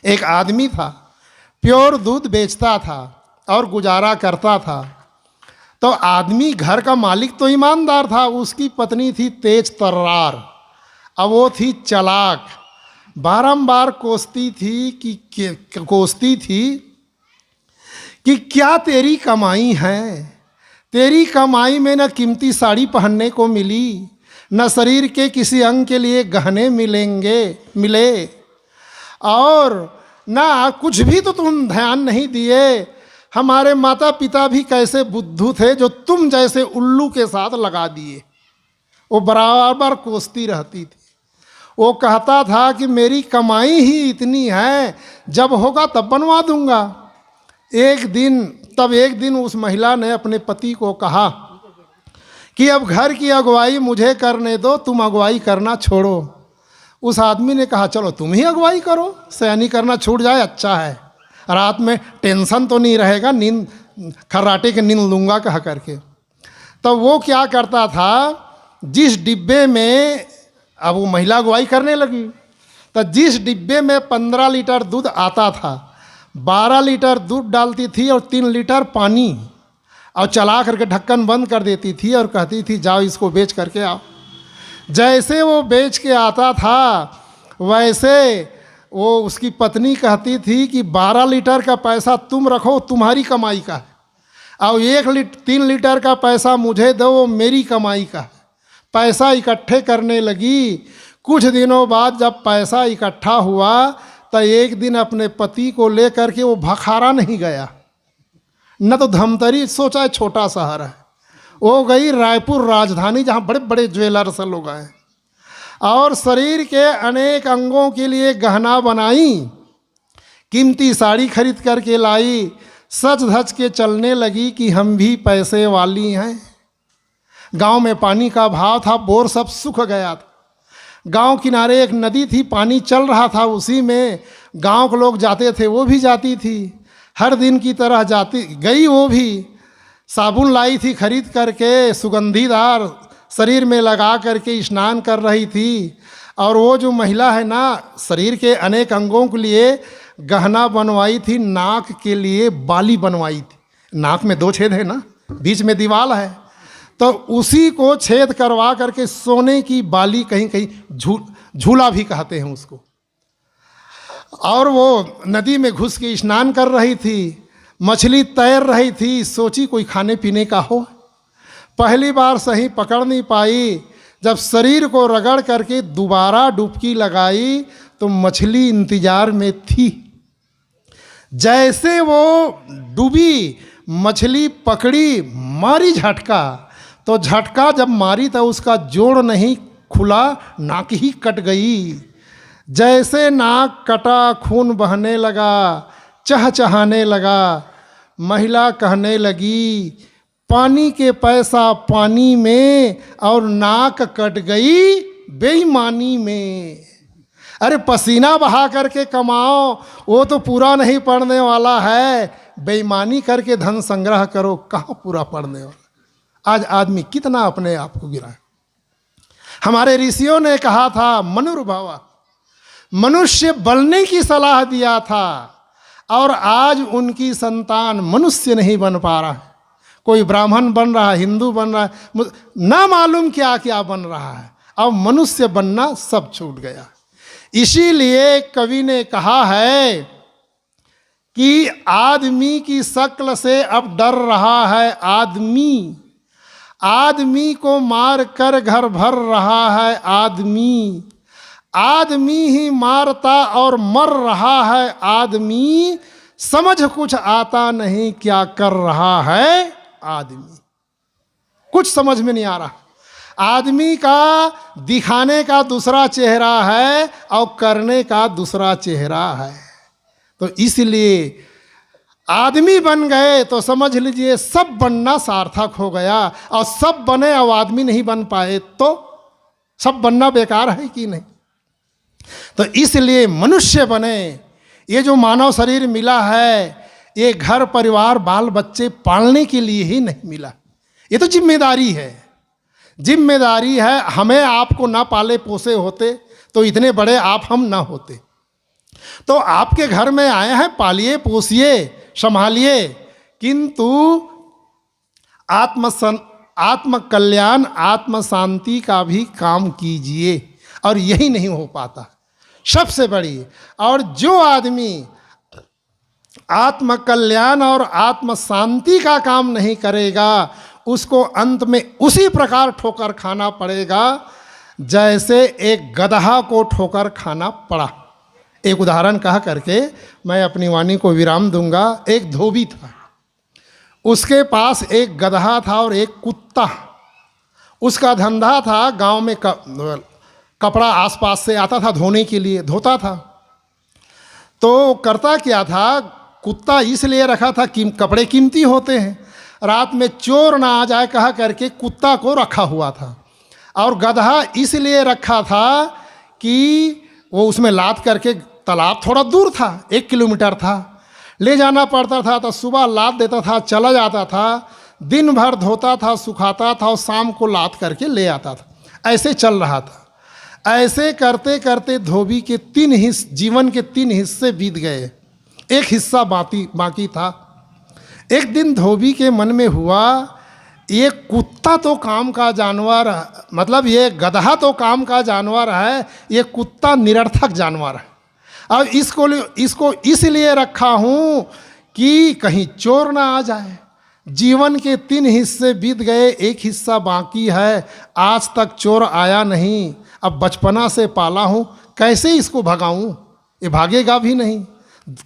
एक आदमी था, प्योर दूध बेचता था और गुजारा करता था। तो आदमी घर का मालिक तो ईमानदार था, उसकी पत्नी थी तेज तर्रार, अब वो थी चालाक। बारंबार कोसती थी कि क्या तेरी कमाई है, तेरी कमाई में न कीमती साड़ी पहनने को मिली, न शरीर के किसी अंग के लिए गहने मिले, और ना कुछ भी तो तुम ध्यान नहीं दिए। हमारे माता पिता भी कैसे बुद्धू थे जो तुम जैसे उल्लू के साथ लगा दिए। वो बराबर कोसती रहती थी। वो कहता था कि मेरी कमाई ही इतनी है, जब होगा तब बनवा दूंगा। एक दिन उस महिला ने अपने पति को कहा कि अब घर की अगुवाई मुझे करने दो, तुम अगुवाई करना छोड़ो। उस आदमी ने कहा चलो तुम ही अगुवाई करो, सयानी करना छूट जाए अच्छा है, रात में टेंशन तो नहीं रहेगा, नींद खर्राटे के नींद लूँगा कह करके। तो वो क्या करता था, जिस डिब्बे में, अब वो महिला अगुवाई करने लगी, तो जिस डिब्बे में 15 लीटर दूध आता था, 12 लीटर दूध डालती थी और 3 लीटर पानी, और चला करके ढक्कन बंद कर देती थी और कहती थी जाओ इसको बेच करके आओ। जैसे वो बेच के आता था वैसे वो उसकी पत्नी कहती थी कि 12 लीटर का पैसा तुम रखो, तुम्हारी कमाई का है, और 3 लीटर का पैसा मुझे दो, वो मेरी कमाई का है। पैसा इकट्ठे करने लगी। कुछ दिनों बाद जब पैसा इकट्ठा हुआ तो एक दिन अपने पति को लेकर के वो भखारा नहीं गया, न तो धमतरी, सोचा छोटा शहर है, वो गई रायपुर राजधानी, जहाँ बड़े बड़े ज्वेलर्स लोग हैं, और शरीर के अनेक अंगों के लिए गहना बनाई, कीमती साड़ी खरीद करके लाई, सच धज के चलने लगी कि हम भी पैसे वाली हैं। गांव में पानी का भाव था, बोर सब सूख गया था। गांव किनारे एक नदी थी, पानी चल रहा था, उसी में गांव के लोग जाते थे, वो भी जाती थी, हर दिन की तरह जाती गई। वो भी साबुन लाई थी खरीद करके, सुगंधीदार, शरीर में लगा करके स्नान कर रही थी। और वो जो महिला है ना, शरीर के अनेक अंगों के लिए गहना बनवाई थी, नाक के लिए बाली बनवाई थी। नाक में 2 छेद है ना, बीच में दीवाल है, तो उसी को छेद करवा करके सोने की बाली, कहीं कहीं झूला भी कहते हैं उसको। और वो नदी में घुस के स्नान कर रही थी, मछली तैर रही थी, सोची कोई खाने पीने का हो। पहली बार सही पकड़ नहीं पाई, जब शरीर को रगड़ करके दोबारा डुबकी लगाई तो मछली इंतजार में थी। जैसे वो डूबी, मछली पकड़ी, मारी झटका, तो झटका जब मारी तो उसका जोड़ नहीं खुला, नाक ही कट गई। जैसे नाक कटा, खून बहने लगा, चहचहाने लगा। महिला कहने लगी पानी के पैसा पानी में, और नाक कट गई बेईमानी में। अरे पसीना बहा करके कमाओ, वो तो पूरा नहीं पड़ने वाला है, बेईमानी करके धन संग्रह करो, कहाँ पूरा पड़ने वाला। आज आदमी कितना अपने आप को गिरा। हमारे ऋषियों ने कहा था मनुर्भव, मनुष्य बनने की सलाह दिया था, और आज उनकी संतान मनुष्य नहीं बन पा रहा है। कोई ब्राह्मण बन रहा है, हिंदू बन रहा है, ना मालूम क्या क्या बन रहा है, अब मनुष्य बनना सब छूट गया। इसीलिए कवि ने कहा है कि आदमी की शक्ल से अब डर रहा है आदमी, आदमी को मार कर घर भर रहा है आदमी, आदमी ही मारता और मर रहा है आदमी, समझ कुछ आता नहीं क्या कर रहा है आदमी। कुछ समझ में नहीं आ रहा। आदमी का दिखाने का दूसरा चेहरा है और करने का दूसरा चेहरा है। तो इसलिए आदमी बन गए तो समझ लीजिए सब बनना सार्थक हो गया, और सब बने और आदमी नहीं बन पाए तो सब बनना बेकार है कि नहीं। तो इसलिए मनुष्य बने। ये जो मानव शरीर मिला है, ये घर परिवार बाल बच्चे पालने के लिए ही नहीं मिला, ये तो जिम्मेदारी है। जिम्मेदारी है, हमें आपको ना पाले पोसे होते तो इतने बड़े आप हम ना होते। तो आपके घर में आए हैं, पालिए पोसिए संभालिए, किंतु आत्म कल्याण आत्म शांति का भी काम कीजिए, और यही नहीं हो पाता सबसे बड़ी। और जो आदमी आत्म कल्याण और आत्म शांति का काम नहीं करेगा, उसको अंत में उसी प्रकार ठोकर खाना पड़ेगा जैसे एक गदहा को ठोकर खाना पड़ा। एक उदाहरण कह करके मैं अपनी वाणी को विराम दूंगा। एक धोबी था, उसके पास एक गदहा था और एक कुत्ता। उसका धंधा था, गांव में कपड़ा आसपास से आता था धोने के लिए, धोता था। तो करता क्या था, कुत्ता इसलिए रखा था कि कपड़े कीमती होते हैं, रात में चोर ना आ जाए कहा करके कुत्ता को रखा हुआ था। और गदहा इसलिए रखा था कि वो उसमें लाद करके, तालाब थोड़ा दूर था, 1 किलोमीटर था, ले जाना पड़ता था। तो सुबह लाद देता था, चला जाता था, दिन भर धोता था, सुखाता था और शाम को लाद करके ले आता था। ऐसे चल रहा था। ऐसे करते करते धोबी के जीवन के 3 हिस्से बीत गए, एक हिस्सा बाकी था। एक दिन धोबी के मन में हुआ, ये कुत्ता तो काम का जानवर, मतलब ये गदहा तो काम का जानवर है, ये कुत्ता निरर्थक जानवर है। और इसको इसलिए रखा हूँ कि कहीं चोर ना आ जाए। जीवन के 3 हिस्से बीत गए, एक हिस्सा बाकी है, आज तक चोर आया नहीं। अब बचपना से पाला हूँ, कैसे इसको भगाऊँ, ये भागेगा भी नहीं,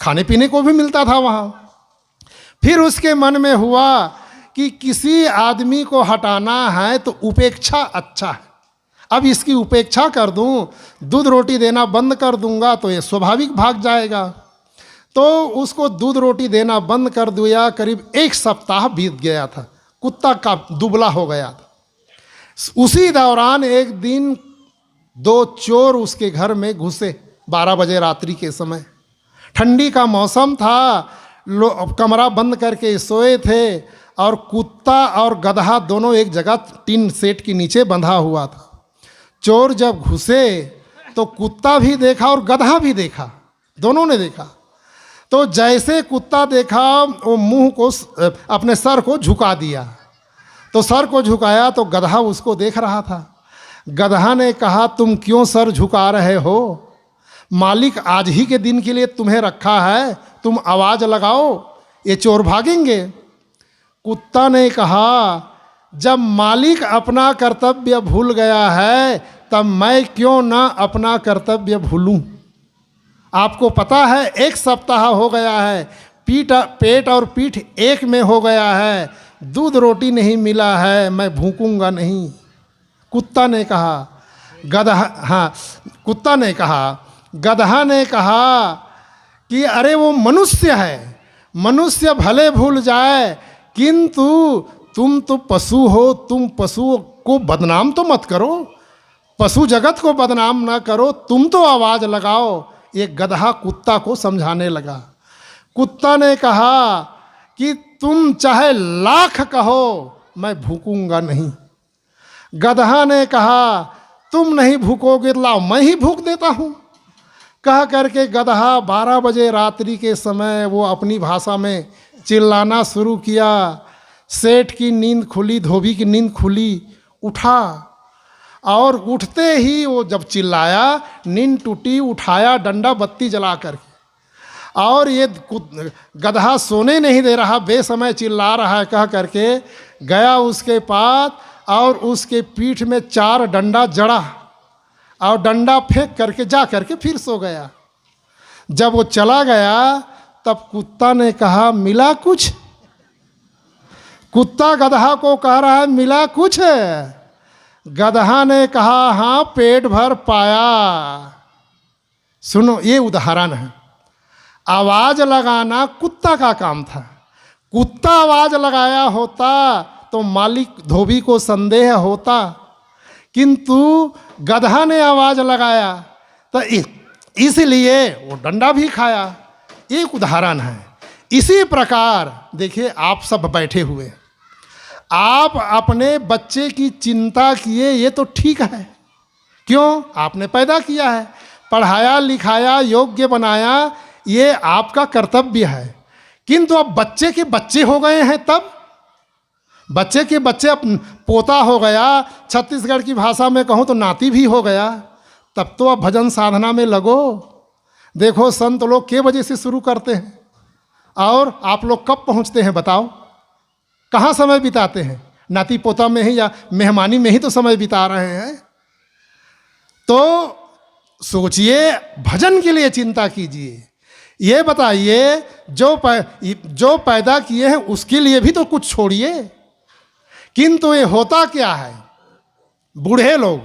खाने पीने को भी मिलता था वहाँ। फिर उसके मन में हुआ कि किसी आदमी को हटाना है तो उपेक्षा अच्छा है। अब इसकी उपेक्षा कर दूं, दूध रोटी देना बंद कर दूंगा तो ये स्वाभाविक भाग जाएगा। तो उसको दूध रोटी देना बंद कर दिया। करीब 1 सप्ताह बीत गया था, कुत्ता का दुबला हो गया था। उसी दौरान एक दिन 2 चोर उसके घर में घुसे, 12 बजे रात्रि के समय, ठंडी का मौसम था, कमरा बंद करके सोए थे और कुत्ता और गदहा दोनों एक जगह टीन सेट के नीचे बंधा हुआ था। चोर जब घुसे तो कुत्ता भी देखा और गदहा भी देखा, दोनों ने देखा। तो जैसे कुत्ता देखा वो मुंह को, अपने सर को झुका दिया। तो सर को झुकाया तो गदहा उसको देख रहा था। गदहा ने कहा, तुम क्यों सर झुका रहे हो, मालिक आज ही के दिन के लिए तुम्हें रखा है, तुम आवाज़ लगाओ, ये चोर भागेंगे। कुत्ता ने कहा, जब मालिक अपना कर्तव्य भूल गया है तब मैं क्यों ना अपना कर्तव्य भूलूं। आपको पता है 1 सप्ताह हो गया है, पेट और पीठ एक में हो गया है, दूध रोटी नहीं मिला है, मैं भूकूंगा नहीं। कुत्ता ने कहा, गदहा ने कहा कि अरे वो मनुष्य है, मनुष्य भले भूल जाए, किंतु तुम तो पशु हो, तुम पशु को बदनाम तो मत करो, पशु जगत को बदनाम ना करो, तुम तो आवाज़ लगाओ। ये गदहा कुत्ता को समझाने लगा। कुत्ता ने कहा कि तुम चाहे लाख कहो, मैं भूकूंगा नहीं। गदहा ने कहा, तुम नहीं भूकोगे, लाओ मैं ही भूक देता हूँ। कह करके गदहा 12 बजे रात्रि के समय वो अपनी भाषा में चिल्लाना शुरू किया। सेठ की नींद खुली, धोबी की नींद खुली, उठा और उठते ही वो जब चिल्लाया, नींद टूटी, उठाया डंडा बत्ती जला कर। और ये गदहा सोने नहीं दे रहा, बेसमय चिल्ला रहा है कह करके गया उसके पास और उसके पीठ में 4 डंडा जड़ा और डंडा फेंक करके जा करके फिर सो गया। जब वो चला गया तब कुत्ता ने कहा, मिला कुछ? कुत्ता गदहा को कह रहा है, मिला कुछ? गदहा ने कहा, हाँ पेट भर पाया। सुनो, ये उदाहरण है। आवाज लगाना कुत्ता का काम था। कुत्ता आवाज लगाया होता तो मालिक धोबी को संदेह होता, किंतु गदहा ने आवाज लगाया तो इसलिए वो डंडा भी खाया। एक उदाहरण है। इसी प्रकार देखिए, आप सब बैठे हुए, आप अपने बच्चे की चिंता किए, ये तो ठीक है, क्यों? आपने पैदा किया है, पढ़ाया लिखाया योग्य बनाया, ये आपका कर्तव्य है। किंतु अब बच्चे के बच्चे हो गए हैं, तब बच्चे के बच्चे अब पोता हो गया, छत्तीसगढ़ की भाषा में कहूँ तो नाती भी हो गया, तब तो अब भजन साधना में लगो। देखो संत लोग के बजे से शुरू करते हैं और आप लोग कब पहुँचते हैं बताओ? कहाँ समय बिताते हैं? नाती पोता में ही या मेहमानी में ही तो समय बिता रहे हैं। तो सोचिए, भजन के लिए चिंता कीजिए। ये बताइए, जो पैदा किए हैं उसके लिए भी तो कुछ छोड़िए। किंतु ये होता क्या है, बूढ़े लोग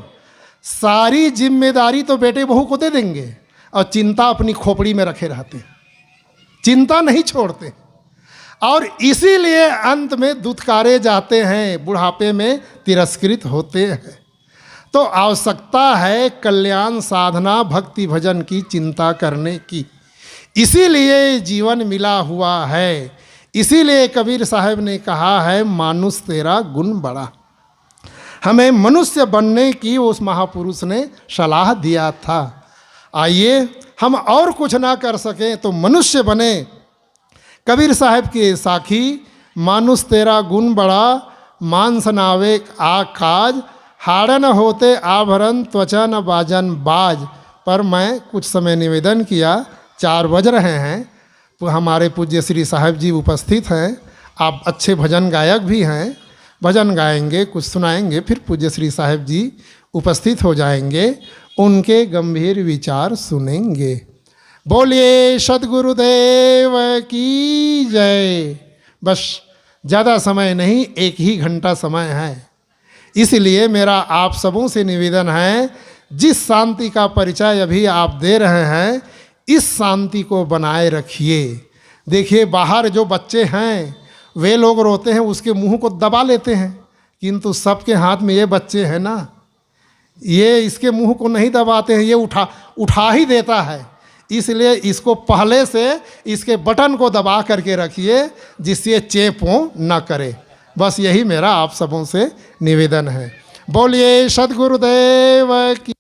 सारी जिम्मेदारी तो बेटे बहू को दे देंगे और चिंता अपनी खोपड़ी में रखे रहते, चिंता नहीं छोड़ते, और इसीलिए अंत में दुत्कारे जाते हैं, बुढ़ापे में तिरस्कृत होते हैं। तो आवश्यकता है कल्याण साधना भक्ति भजन की चिंता करने की। इसीलिए जीवन मिला हुआ है। इसीलिए कबीर साहब ने कहा है, मानुष तेरा गुण बड़ा। हमें मनुष्य बनने की उस महापुरुष ने सलाह दिया था। आइए, हम और कुछ ना कर सकें तो मनुष्य बने। कबीर साहब के साखी, मानुष तेरा गुण बड़ा, मांस नावे आकाज, हाड़न होते आभरण त्वचा न बाजन बाज। पर मैं कुछ समय निवेदन किया, 4 बज रहे हैं, तो हमारे पूज्य श्री साहब जी उपस्थित हैं। आप अच्छे भजन गायक भी हैं, भजन गाएंगे, कुछ सुनाएंगे, फिर पूज्य श्री साहब जी उपस्थित हो जाएंगे, उनके गंभीर विचार सुनेंगे। बोलिए सद्गुरुदेव की जय। बस ज़्यादा समय नहीं, 1 ही घंटा समय है। इसलिए मेरा आप सबों से निवेदन है, जिस शांति का परिचय अभी आप दे रहे हैं, इस शांति को बनाए रखिए। देखिए, बाहर जो बच्चे हैं वे लोग रोते हैं, उसके मुंह को दबा लेते हैं, किंतु सबके हाथ में ये बच्चे हैं ना, ये इसके मुंह को नहीं दबाते हैं, ये उठा ही देता है। इसलिए इसको पहले से इसके बटन को दबा करके रखिए, जिससे चेपों न करे। बस यही मेरा आप सबों से निवेदन है। बोलिए सद्गुरुदेव की।